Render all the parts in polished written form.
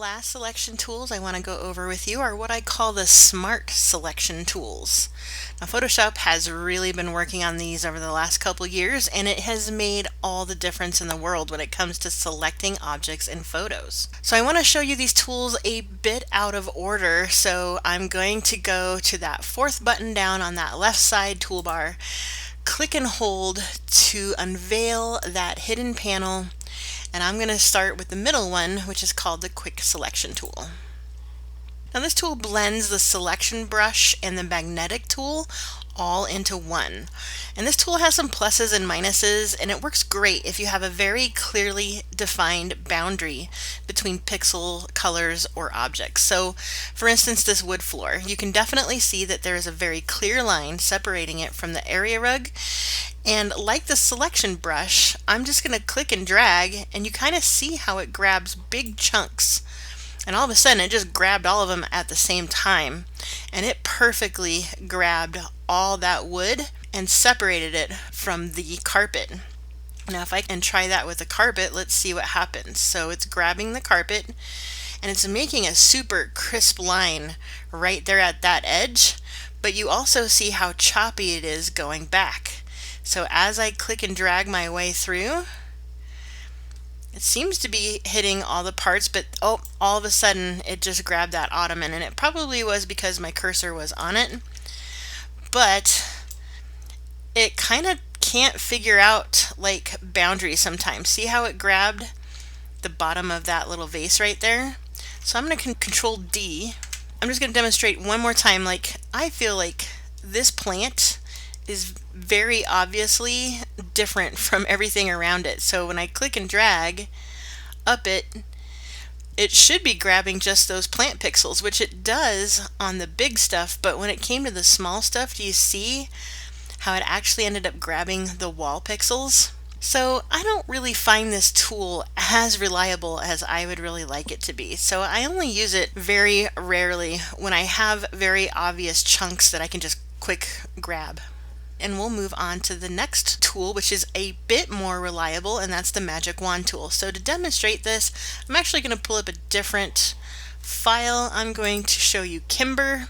last selection tools I want to go over with you are what I call the smart selection tools. Now, Photoshop has really been working on these over the last couple years, and it has made all the difference in the world when it comes to selecting objects in photos. So I want to show you these tools a bit out of order, so I'm going to go to that fourth button down on that left side toolbar, click and hold to unveil that hidden panel. And I'm going to start with the middle one, which is called the Quick Selection tool. Now this tool blends the selection brush and the magnetic tool all into one. And this tool has some pluses and minuses, and it works great if you have a very clearly defined boundary between pixel colors or objects. So for instance, this wood floor, you can definitely see that there is a very clear line separating it from the area rug. And like the selection brush, I'm just going to click and drag, and you kind of see how it grabs big chunks. And all of a sudden it just grabbed all of them at the same time, and it perfectly grabbed all that wood and separated it from the carpet. Now if I can try that with the carpet, let's see what happens. So it's grabbing the carpet and it's making a super crisp line right there at that edge, but you also see how choppy it is going back. So as I click and drag my way through, it seems to be hitting all the parts, but oh, all of a sudden it just grabbed that ottoman, and it probably was because my cursor was on it, but it kind of can't figure out like boundaries sometimes. See how it grabbed the bottom of that little vase right there? So I'm going to control D. I'm just going to demonstrate one more time. Like, I feel like this plant is very obviously different from everything around it. So when I click and drag up it should be grabbing just those plant pixels, which it does on the big stuff, but when it came to the small stuff, do you see how it actually ended up grabbing the wall pixels? So I don't really find this tool as reliable as I would really like it to be. So I only use it very rarely when I have very obvious chunks that I can just quick grab. And we'll move on to the next tool, which is a bit more reliable, and that's the Magic Wand tool. So to demonstrate this, I'm actually going to pull up a different file. I'm going to show you Kimber.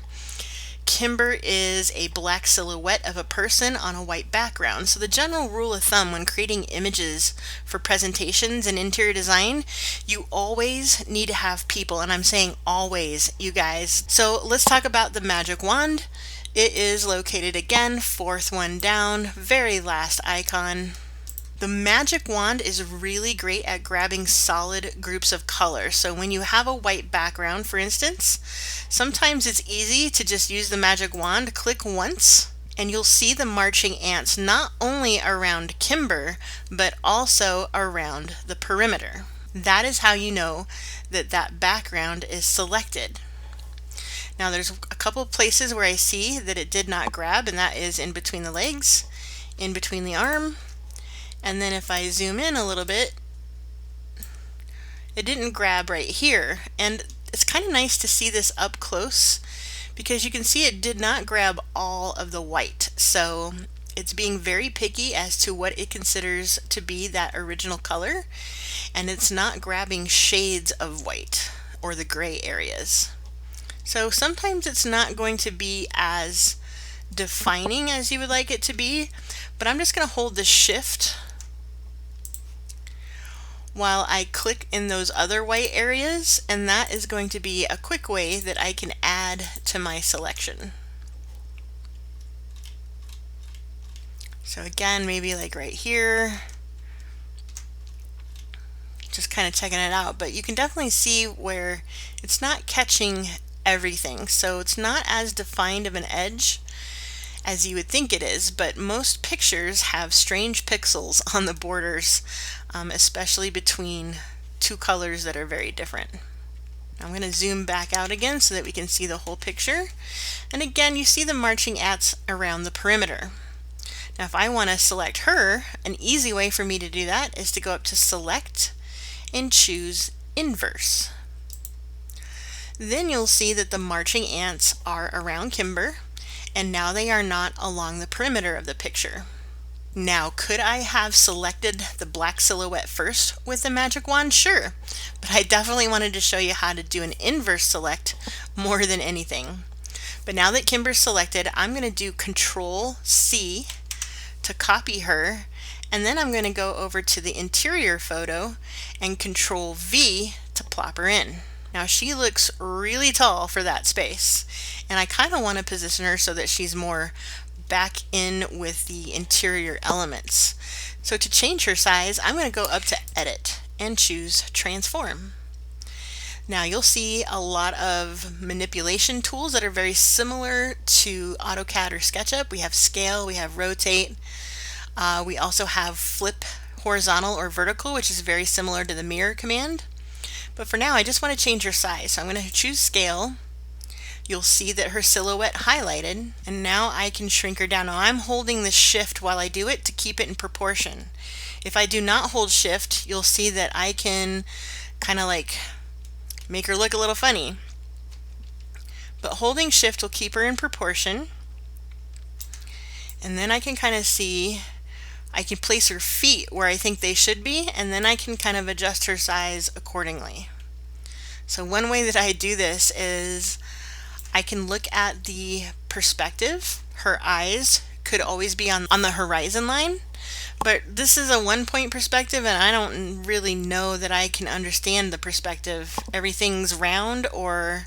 Kimber is a black silhouette of a person on a white background. So the general rule of thumb when creating images for presentations and interior design, you always need to have people, and I'm saying always, you guys. So let's talk about the Magic Wand. It is located again, fourth one down, very last icon. The Magic Wand is really great at grabbing solid groups of color. So when you have a white background, for instance, sometimes it's easy to just use the Magic Wand, click once, and you'll see the marching ants not only around Kimber, but also around the perimeter. That is how you know that that background is selected. Now there's a couple of places where I see that it did not grab, and that is in between the legs, in between the arm, and then if I zoom in a little bit, it didn't grab right here. And it's kind of nice to see this up close because you can see it did not grab all of the white. So it's being very picky as to what it considers to be that original color, and it's not grabbing shades of white or the gray areas. So sometimes it's not going to be as defining as you would like it to be, but I'm just going to hold the shift while I click in those other white areas, and that is going to be a quick way that I can add to my selection. So again, maybe like right here, just kind of checking it out, but you can definitely see where it's not catching everything. So it's not as defined of an edge as you would think it is, but most pictures have strange pixels on the borders, especially between two colors that are very different. I'm going to zoom back out again so that we can see the whole picture. And again, you see the marching ants around the perimeter. Now if I want to select her, an easy way for me to do that is to go up to Select and choose Inverse. Then you'll see that the marching ants are around Kimber, and now they are not along the perimeter of the picture. Now, could I have selected the black silhouette first with the magic wand? Sure, but I definitely wanted to show you how to do an inverse select more than anything. But now that Kimber's selected, I'm going to do Control C to copy her, and then I'm going to go over to the interior photo and Control V to plop her in. Now she looks really tall for that space, and I kind of want to position her so that she's more back in with the interior elements. So to change her size, I'm going to go up to Edit and choose Transform. Now you'll see a lot of manipulation tools that are very similar to AutoCAD or SketchUp. We have Scale, we have Rotate, we also have Flip Horizontal or Vertical, which is very similar to the mirror command. But for now, I just want to change her size. So I'm going to choose Scale. You'll see that her silhouette highlighted, and now I can shrink her down. Now I'm holding the Shift while I do it to keep it in proportion. If I do not hold Shift, you'll see that I can kind of like make her look a little funny. But holding Shift will keep her in proportion. And then I can kind of see, I can place her feet where I think they should be, and then I can kind of adjust her size accordingly. So one way that I do this is I can look at the perspective. Her eyes could always be on the horizon line, but this is a 1-point perspective, and I don't really know that I can understand the perspective. Everything's round or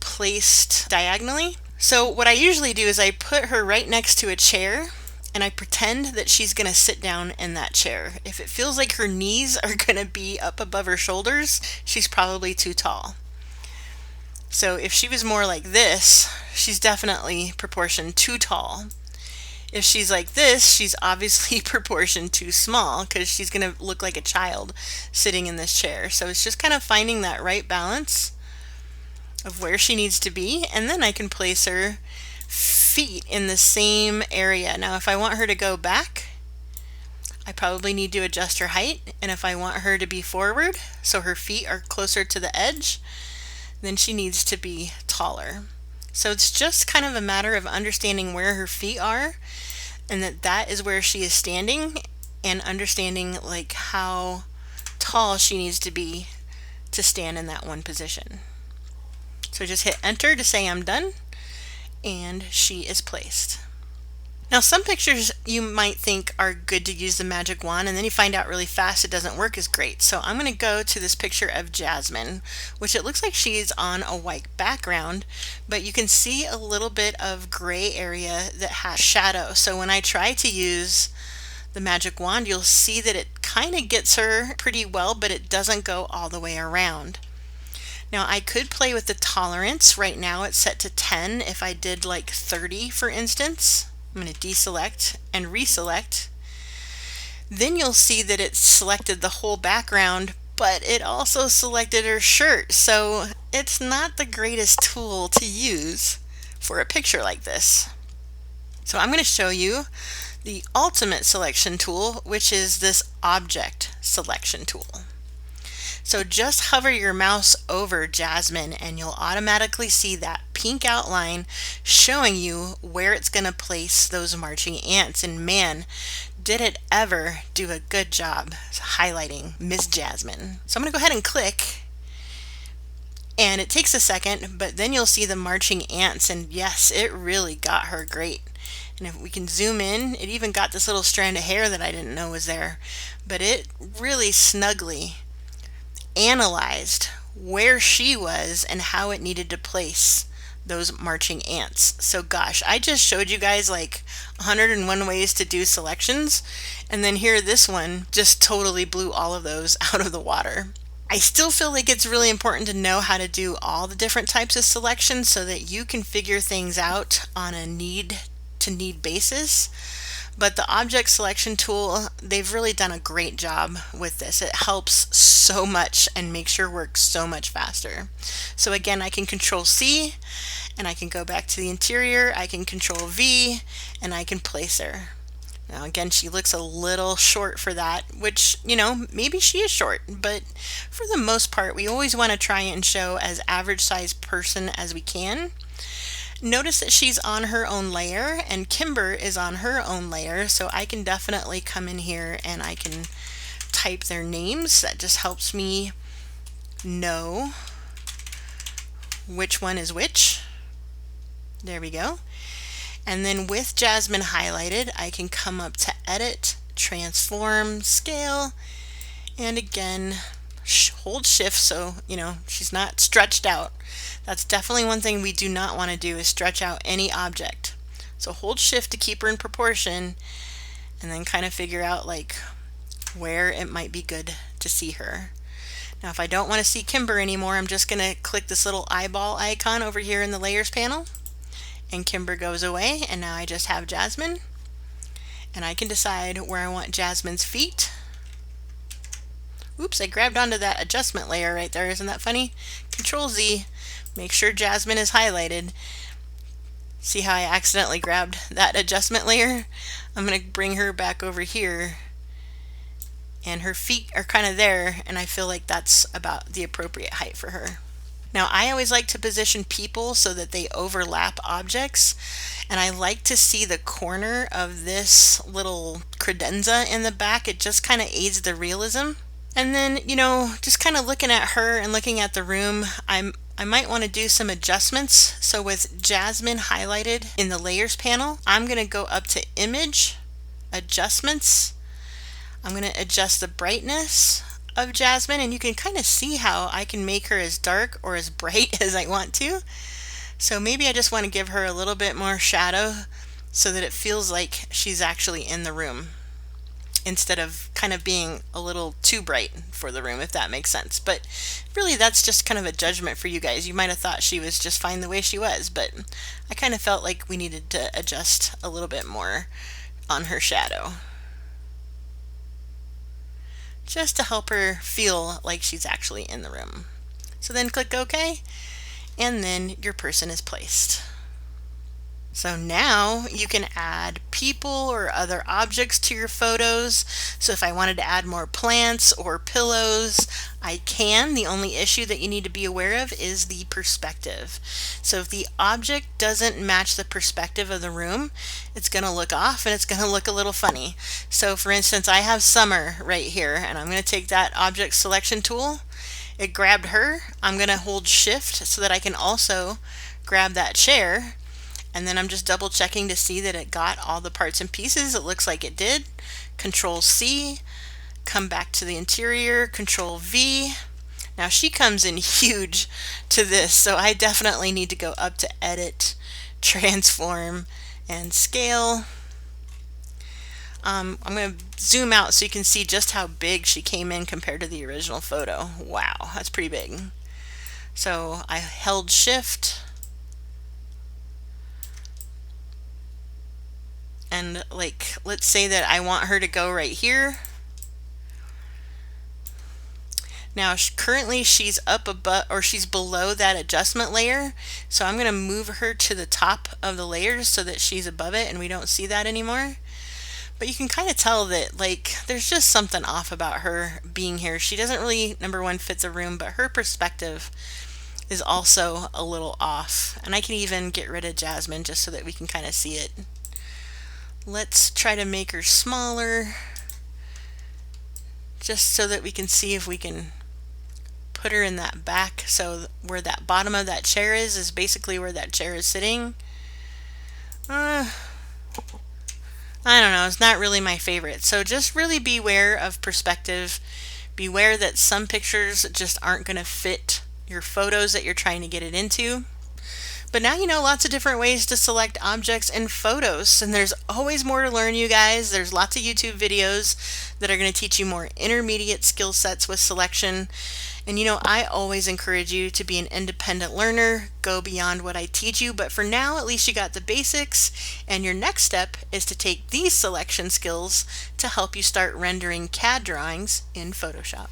placed diagonally. So what I usually do is I put her right next to a chair, and I pretend that she's going to sit down in that chair. If it feels like her knees are going to be up above her shoulders, she's probably too tall. So if she was more like this, she's definitely proportioned too tall. If she's like this, she's obviously proportioned too small, because she's going to look like a child sitting in this chair. So it's just kind of finding that right balance of where she needs to be, and then I can place her feet in the same area. Now if I want her to go back, I probably need to adjust her height, and if I want her to be forward so her feet are closer to the edge, then she needs to be taller. So it's just kind of a matter of understanding where her feet are, and that is where she is standing, and understanding like how tall she needs to be to stand in that one position. So just hit enter to say I'm done, and she is placed. Now some pictures you might think are good to use the magic wand, and then you find out really fast it doesn't work as great. So I'm going to go to this picture of Jasmine, which it looks like she's on a white background, but you can see a little bit of gray area that has shadow. So when I try to use the magic wand, you'll see that it kind of gets her pretty well, but it doesn't go all the way around. Now I could play with the tolerance. Right now it's set to 10. If I did like 30 for instance, I'm going to deselect and reselect. Then you'll see that it selected the whole background, but it also selected her shirt. So it's not the greatest tool to use for a picture like this. So I'm going to show you the ultimate selection tool, which is this object selection tool. So just hover your mouse over Jasmine and you'll automatically see that pink outline showing you where it's going to place those marching ants. And man, did it ever do a good job highlighting Miss Jasmine. So I'm going to go ahead and click, and it takes a second, but then you'll see the marching ants, and yes, it really got her great. And if we can zoom in, it even got this little strand of hair that I didn't know was there, but it really snugly analyzed where she was and how it needed to place those marching ants. So gosh, I just showed you guys like 101 ways to do selections, and then here this one just totally blew all of those out of the water. I still feel like it's really important to know how to do all the different types of selections so that you can figure things out on a need to need basis. But the object selection tool, they've really done a great job with this. It helps so much and makes your work so much faster. So again, I can Control C and I can go back to the interior. I can Control V and I can place her. Now again, she looks a little short for that, which, you know, maybe she is short, but for the most part, we always want to try and show as average sized person as we can. Notice that she's on her own layer and Kimber is on her own layer, so I can definitely come in here and I can type their names. That just helps me know which one is which. There we go. And then with Jasmine highlighted, I can come up to Edit, Transform, Scale, and again, hold Shift so, she's not stretched out. That's definitely one thing we do not want to do, is stretch out any object. So hold Shift to keep her in proportion, and then kind of figure out like where it might be good to see her. Now if I don't want to see Kimber anymore, I'm just going to click this little eyeball icon over here in the Layers panel, and Kimber goes away, and now I just have Jasmine. And I can decide where I want Jasmine's feet. Oops, I grabbed onto that adjustment layer right there. Isn't that funny? Control Z, make sure Jasmine is highlighted. See how I accidentally grabbed that adjustment layer? I'm going to bring her back over here, and her feet are kind of there, and I feel like that's about the appropriate height for her. Now I always like to position people so that they overlap objects, and I like to see the corner of this little credenza in the back. It just kind of aids the realism. And then, just kind of looking at her and looking at the room, I might want to do some adjustments. So with Jasmine highlighted in the Layers panel, I'm going to go up to Image, Adjustments. I'm going to adjust the brightness of Jasmine, and you can kind of see how I can make her as dark or as bright as I want to. So maybe I just want to give her a little bit more shadow so that it feels like she's actually in the room, instead of kind of being a little too bright for the room, if that makes sense. But really that's just kind of a judgment for you guys. You might have thought she was just fine the way she was, but I kind of felt like we needed to adjust a little bit more on her shadow, just to help her feel like she's actually in the room. So then click OK, and then your person is placed. So now you can add people or other objects to your photos. So if I wanted to add more plants or pillows, I can. The only issue that you need to be aware of is the perspective. So if the object doesn't match the perspective of the room, it's going to look off and it's going to look a little funny. So for instance, I have Summer right here, and I'm going to take that object selection tool. It grabbed her. I'm going to hold Shift so that I can also grab that chair. And then I'm just double checking to see that it got all the parts and pieces. It looks like it did. Control C, come back to the interior, Control V. Now she comes in huge to this, so I definitely need to go up to Edit, Transform, and Scale. I'm going to zoom out so you can see just how big she came in compared to the original photo. Wow, that's pretty big. So I held Shift, and let's say that I want her to go right here. Now currently she's up above, or she's below that adjustment layer, so I'm going to move her to the top of the layers so that she's above it and we don't see that anymore. But you can kind of tell that there's just something off about her being here. She doesn't really, number one, fit the room, but her perspective is also a little off. And I can even get rid of Jasmine just so that we can kind of see it. Let's try to make her smaller, just so that we can see if we can put her in that back. So where that bottom of that chair is basically where that chair is sitting. I don't know, it's not really my favorite. So just really beware of perspective. Beware that some pictures just aren't going to fit your photos that you're trying to get it into. But now you know lots of different ways to select objects in photos, and there's always more to learn, you guys. There's lots of YouTube videos that are going to teach you more intermediate skill sets with selection. And I always encourage you to be an independent learner, go beyond what I teach you, but for now at least you got the basics, and your next step is to take these selection skills to help you start rendering CAD drawings in Photoshop.